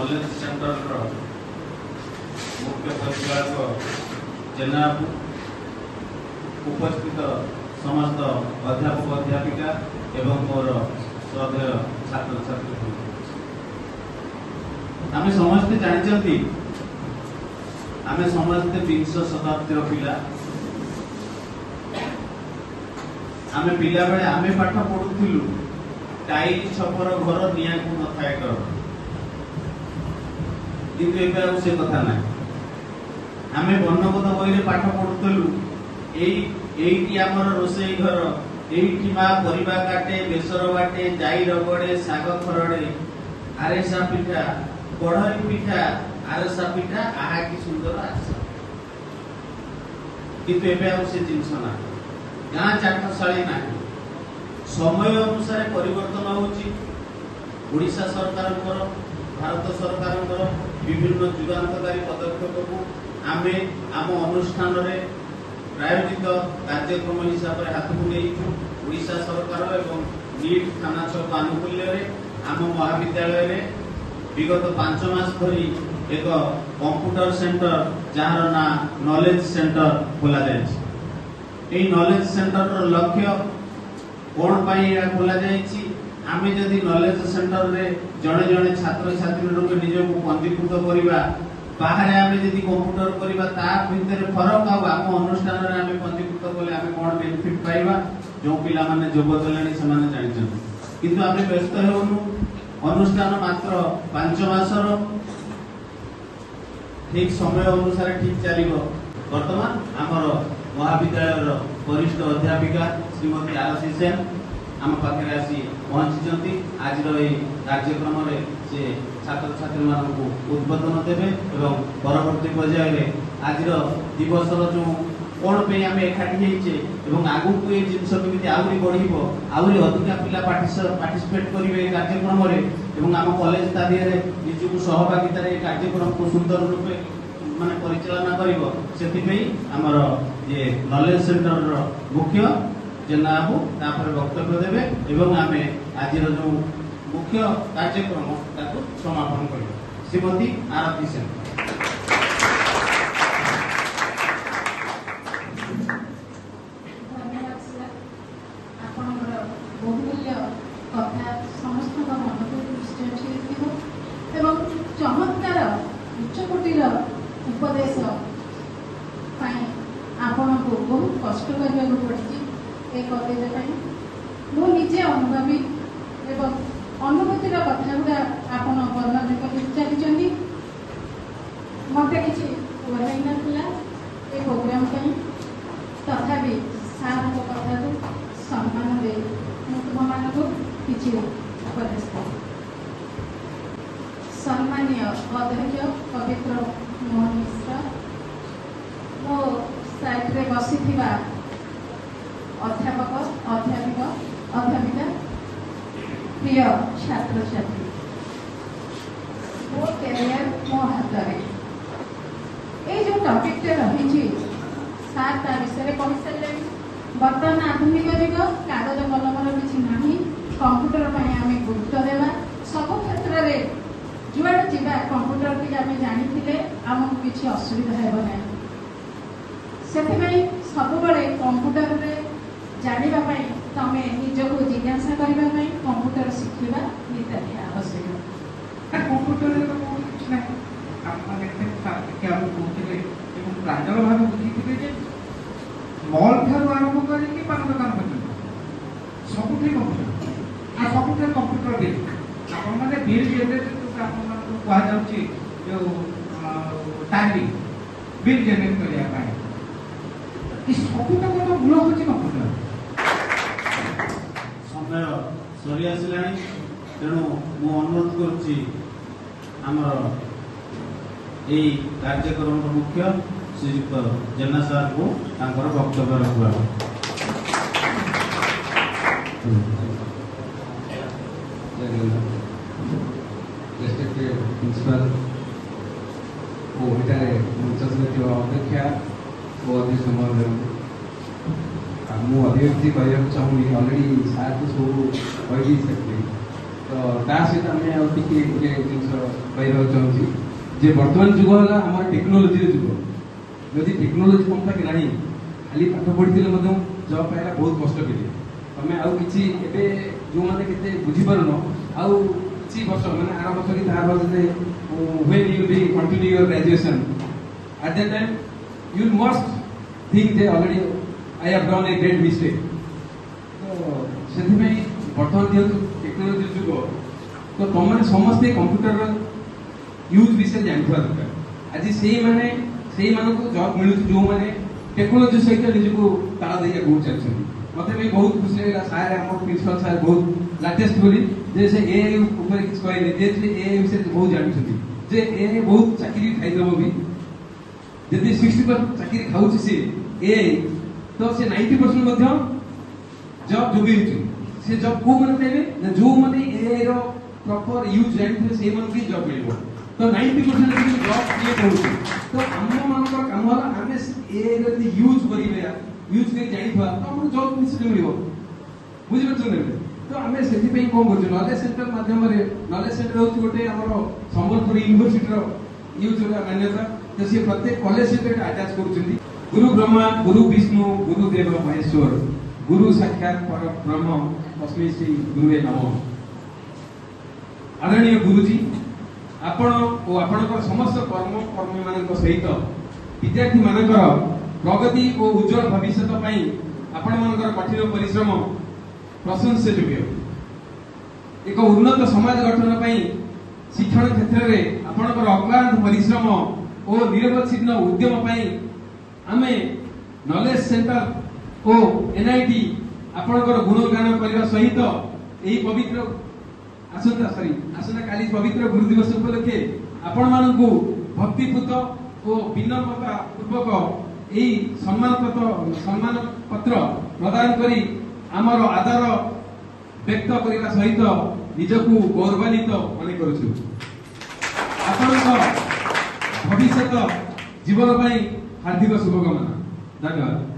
Knowledge centre मुख्य परिचालक जेनाबू उपस्थित समस्त अध्यापक अध्यापिका एवं मोर श्रद्धेय छात्र छात्री आम समस्ते जानते आम समस्ते 20 शताब्दी पिला आम पिला बेले आम पाठ पढ़ुलु टाइल छपर घर निया को न थाए डर किंतु एबे आ से कथा ना आम वर्णबोध बही पाठ पढ़ुलु एई आमर रोसई घर एई माँ परिबा काटे बेसर बाटे जाई रगड़े साग खरड़े आरेसा पिठा कढ़ई पिठा आरेसा पिठा आहा की सुंदर आशा किंतु एबे आ से जिंस ना गाँ चाटशाली ना समय अनुसार परिवर्तन होची ओडिशा सरकार भारत सरकार विभिन्न जुगान्तकारी पदक्षेप को आमे आम अनुष्ठान रे प्रायोजित कार्यक्रम हिसाब से हाथ को नहीं ओडिशा सरकार एवं नीट थाना छक आनुकूल्य आम महाविद्यालय रे विगत 5 मास धरी एक कंप्यूटर सेंटर जहार ना नॉलेज सेंटर खोला जाए नॉलेज सेंटर लक्ष्य कौन पाई खोला जाए आमे जदि नॉलेज सेंटर रे जड़े जड़े छात्र छात्री रूप निजक पंजीकृत करवा बाहर आमे जदि कंप्यूटर करवा ता भितर फरक आम अनुष्ठान रे आमे पंजीकृत कले आमे कोन बेनिफिट पाइबा जो पिला माने जोग देलानी से माने जानिछन किंतु आमे व्यस्त हेउनु अनुष्ठान मात्र 5 मासर ठीक समय अनुसार ठीक चलिबो वर्तमान हमर महाविद्यालय वरिष्ठ अध्यापिका श्रीमती आरसी सेन आम पाखे आसी पहुंची आज कार्यक्रम से छात्र छात्री मान उद्बोधन देवे और परवर्ती पर्याय आज दिवस जो कौन पे आम एकाठी आगू को ये जिनस केमी आहरी बढ़ आहरी अधिका पिला पार्टिसिपेट करेंगे कार्यक्रम आम कॉलेज ता दिहरे निजक सहभागितार कार्यक्रम को सुंदर रूपे माने परिचालना करिवो सेति आमर ये नॉलेज सेंटर मुख्य जेनाबू तापर वक्तव्य देवे एवं आमे आज जो मुख्य कार्यक्रम ताको समापन करिवो श्रीमती आरती सेन बहुमूल्य कथा समस्त मन को दृष्टि एवं चमत्कार उच्चकोटीर उपदेश आपण को बहुत कष्ट करने पड़ी एक मुझे निजे अनुभवी एवं अनुभूतिर कथा गुड़ा आपण वर्णन चली मत कि कहई ना ये प्रोग्राम तथापि सार कथा को सम्मान दे तुम मान को किसी उपदेश सम्मानीय अध्यक्ष पवित्र मोहन मिश्र मो साइड रे बसी अध्यापक अध्यापिका अध्यापिका प्रिय छात्र छात्री मो कैरियर मो हाथ में जो टॉपिक रही सार ता विषय कही सारे बर्तमान आधुनिक जुग कागज कलमर किसी ना कंप्यूटर आम गुरुत्व देवा सब क्षेत्र में जुआड़ जा कंप्यूटर की आम जानी आमको किसी असुविधा हेब ना से सब कंप्यूटर जानापी तुम निजक जिज्ञासा करने कंप्यूटर शिखा नितानी आवश्यक कंप्यूटर प्रांजल भाव बुझी मॉल ठार आरंभ करके पान दुकान पर्यटन सबुठे कंप्यूटर आ सबुठे कंप्यूटर बिल आपण माने बिल जनरेट आपण माने कहा जाउची जो टाइपिंग बिल जनरेट करिया पाए ई सबुठे को मूल होची कंप्यूटर समय सरी आसिलानी तेणु मु अनुरोध करुची हमर एई कार्यक्रम मुख्य श्रीयुक्त जेना सार को वक्तव्य रखा प्रिंसिपल अपेक्षा अधिक समय मुझे अभिव्यक्ति कहना चाहूँगी अलरेडी सार को सब कही सकते तो ता सहित आमे आ टिके गोटे जिनिस कहबाक चाहूँगी जे वर्तमान जुग है आम टेक्नोलोजी जुग जदि टेक्नोलोजी तुम पाखे ना खाली पाठ पढ़ी जब पाइला बहुत कष्ट करेंगे तुम आउ कि जो मैंने के बुझीपारन आउ कि वर्ष मैंने आर वर्ष कि तार वर्ष when you B continue your graduation at that time you must think they already I have done a great mistake तो से बर्तमान जेहतु टेक्नोलोजी जुग तो तुम मैंने समस्ते कंप्यूटर यूज विषय जानवा दरकार आज से मानक जॉब मिलूँ जो मैंने टेक्नोलोजी सहित निजको ताला देके बहुत चलते मत भी बहुत खुशी लगा सारे आम प्रिंसिपल सार बहुत लाटेस्ट बोली जैसे एआई ऊपर किसी कहले जे एआई विषय बहुत जानते जे एआई बहुत चाकरी खाईदेव भी जदि 60% चाकरी खाऊँ सी एआई तो से 90% जॉब जोगी से जॉब को मैंने पाइबे जो मैंने एआई रो प्रॉपर यूज जानते से मन की जॉब मिलबो तो 90% जॉब क्रिएट होउछ तो हम मानकर काम होला हमें एआई रो यूज करिबे यूज कर जानिबा तो हम जॉब निश्चित मिलबो बुझि पछन तो हमें सेति पे कोन करछ नॉलेज सेंटर माध्यम रे नॉलेज सेंटर होउछ गोटे हमरो संबलपुर यूनिवर्सिटी रो यूज रो मान्यता तो से प्रत्येक कॉलेज सहित अटैच करूछंती गुरु ब्रह्मा गुरु विष्णु गुरु देव महेश्वर गुरु साक्षात पर ब्रह्म तस्मै श्री गुरुवे नमः आदरणीय गुरुजी आपण और आपणकर समस्त कर्मी मानक सहित विद्यार्थी मानकर प्रगति और उज्जवल भविष्य पाई आपण मानकर कठिन परिश्रम प्रशंस्य योग्य एक उन्नत समाज गठन पाई शिक्षण क्षेत्र में आपणकर अक्लांत परिश्रम और निरवच्छिन्न उद्यम पाई आमे नॉलेज सेंटर और एनआईटी आपणकर गुणगान करने सहित यही पवित्र आसंता काली पवित्र गुरु दिवस उपलक्षे आपण मानकु भक्तिपूत और विनम्रता पूर्वक यही सम्मान पत्र प्रदान करी आमर आदर व्यक्त करने सहित निजकु गौरवान्वित मन करूछु आपणक भविष्य जीवन पाई हार्दिक शुभकामना धन्यवाद।